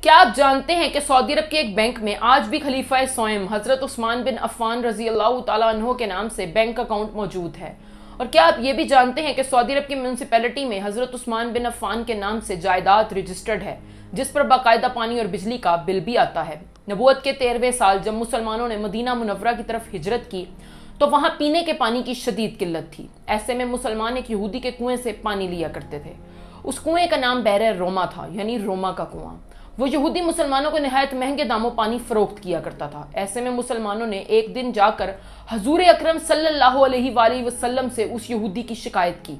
کیا آپ جانتے ہیں کہ سعودی عرب کے ایک بینک میں آج بھی خلیفہ سوئم حضرت عثمان بن عفان رضی اللہ تعالیٰ عنہ کے نام سے بینک اکاؤنٹ موجود ہے؟ اور کیا آپ یہ بھی جانتے ہیں کہ سعودی عرب کی میونسپلٹی میں حضرت عثمان بن عفان کے نام سے جائیداد رجسٹرڈ ہے، جس پر باقاعدہ پانی اور بجلی کا بل بھی آتا ہے؟ نبوت کے 13ویں سال جب مسلمانوں نے مدینہ منورہ کی طرف ہجرت کی تو وہاں پینے کے پانی کی شدید قلت تھی۔ ایسے میں مسلمان ایک یہودی کے کنویں سے پانی لیا کرتے تھے۔ اس کنویں کا نام بئر روما تھا، یعنی روما کا کنواں۔ وہ یہودی مسلمانوں کو نہایت مہنگے داموں پانی فروخت کیا کرتا تھا۔ ایسے میں مسلمانوں نے ایک دن جا کر حضور اکرم صلی اللہ علیہ وآلہ وسلم سے اس یہودی کی شکایت کی۔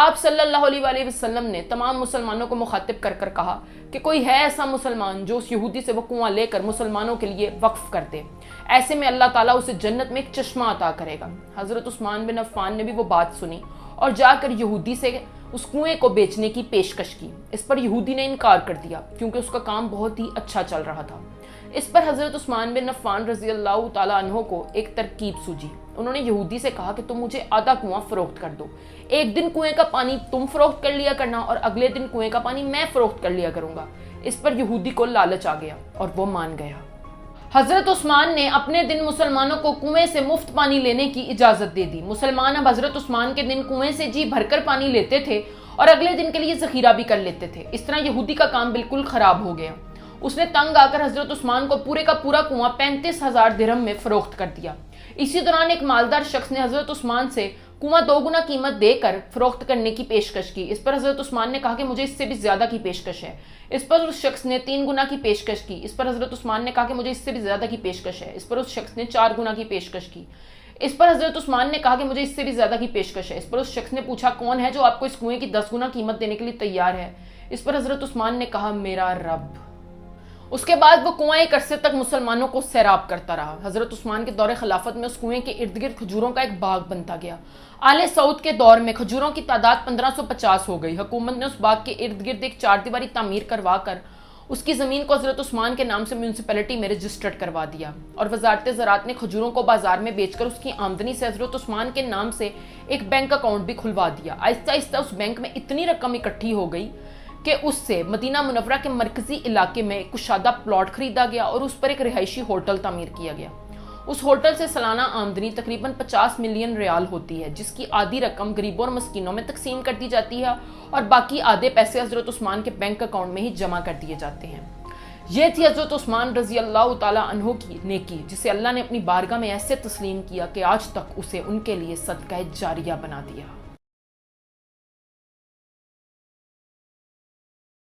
آپ صلی اللہ علیہ وآلہ وسلم نے تمام مسلمانوں کو مخاطب کر کر کہا کہ کوئی ہے ایسا مسلمان جو اس یہودی سے وہ کنواں لے کر مسلمانوں کے لیے وقف کر دے، ایسے میں اللہ تعالیٰ اسے جنت میں ایک چشمہ عطا کرے گا۔ حضرت عثمان بن عفان نے بھی وہ بات سنی اور جا کر یہودی سے اس کنویں کو بیچنے کی پیشکش کی۔ اس پر یہودی نے انکار کر دیا کیونکہ اس کا کام بہت ہی اچھا چل رہا تھا۔ اس پر حضرت عثمان بن عفان رضی اللہ تعالیٰ عنہ کو ایک ترکیب سوجی۔ انہوں نے یہودی سے کہا کہ تم مجھے آدھا کنواں فروخت کر دو، ایک دن کنویں کا پانی تم فروخت کر لیا کرنا اور اگلے دن کنویں کا پانی میں فروخت کر لیا کروں گا۔ اس پر یہودی کو لالچ آ گیا اور وہ مان گیا۔ حضرت عثمان نے اپنے دن مسلمانوں کو کنویں سے مفت پانی لینے کی اجازت دے دی۔ مسلمان اب حضرت عثمان کے دن کنویں سے جی بھر کر پانی لیتے تھے اور اگلے دن کے لیے ذخیرہ بھی کر لیتے تھے۔ اس طرح یہودی کا کام بالکل خراب ہو گیا۔ اس نے تنگ آ کر حضرت عثمان کو پورے کا پورا کنواں 35,000 درہم میں فروخت کر دیا۔ اسی دوران ایک مالدار شخص نے حضرت عثمان سے کنواں 2 گنا قیمت دے کر فروخت کرنے کی پیشکش کی۔ اس پر حضرت عثمان نے کہا کہ مجھے اس سے بھی زیادہ کی پیشکش ہے۔ اس پر اس شخص نے 3 گنا کی پیشکش کی۔ اس پر حضرت عثمان نے کہا کہ مجھے اس سے بھی زیادہ کی پیشکش ہے۔ اس پر اس شخص نے 4 گنا کی پیشکش کی۔ اس پر حضرت عثمان نے کہا کہ مجھے اس سے بھی زیادہ کی پیشکش ہے۔ اس پر اس شخص نے پوچھا کون ہے جو آپ کو اس کنویں کی 10 گنا قیمت دینے کے لیے تیار ہے؟ اس پر حضرت عثمان نے کہا میرا رب۔ اس کے بعد وہ کنواں ایک عرصے تک مسلمانوں کو سیراب کرتا رہا۔ حضرت عثمان کے دور خلافت میں اس کنویں کے ارد گرد کھجوروں کا ایک باغ بنتا گیا۔ آل سعود کے دور میں کھجوروں کی تعداد 1550 ہو گئی۔ حکومت نے اس باغ کے ارد گرد ایک 4 دیواری تعمیر کروا کر اس کی زمین کو حضرت عثمان کے نام سے میونسپلٹی میں رجسٹرڈ کروا دیا، اور وزارت زراعت نے کھجوروں کو بازار میں بیچ کر اس کی آمدنی سے حضرت عثمان کے نام سے ایک بینک اکاؤنٹ بھی کھلوا دیا۔ آہستہ آہستہ اس بینک میں اتنی رقم اکٹھی ہو گئی کہ اس سے مدینہ منورہ کے مرکزی علاقے میں ایک کشادہ پلاٹ خریدا گیا اور اس پر ایک رہائشی ہوٹل تعمیر کیا گیا۔ اس ہوٹل سے سالانہ آمدنی تقریباً 50 ملین ریال ہوتی ہے، جس کی آدھی رقم غریبوں اور مسکینوں میں تقسیم کر دی جاتی ہے اور باقی آدھے پیسے حضرت عثمان کے بینک اکاؤنٹ میں ہی جمع کر دیے جاتے ہیں۔ یہ تھی حضرت عثمان رضی اللہ تعالیٰ عنہ کی نیکی، جسے اللہ نے اپنی بارگاہ میں ایسے تسلیم کیا کہ آج تک اسے ان کے لیے صدقہ جاریہ بنا دیا۔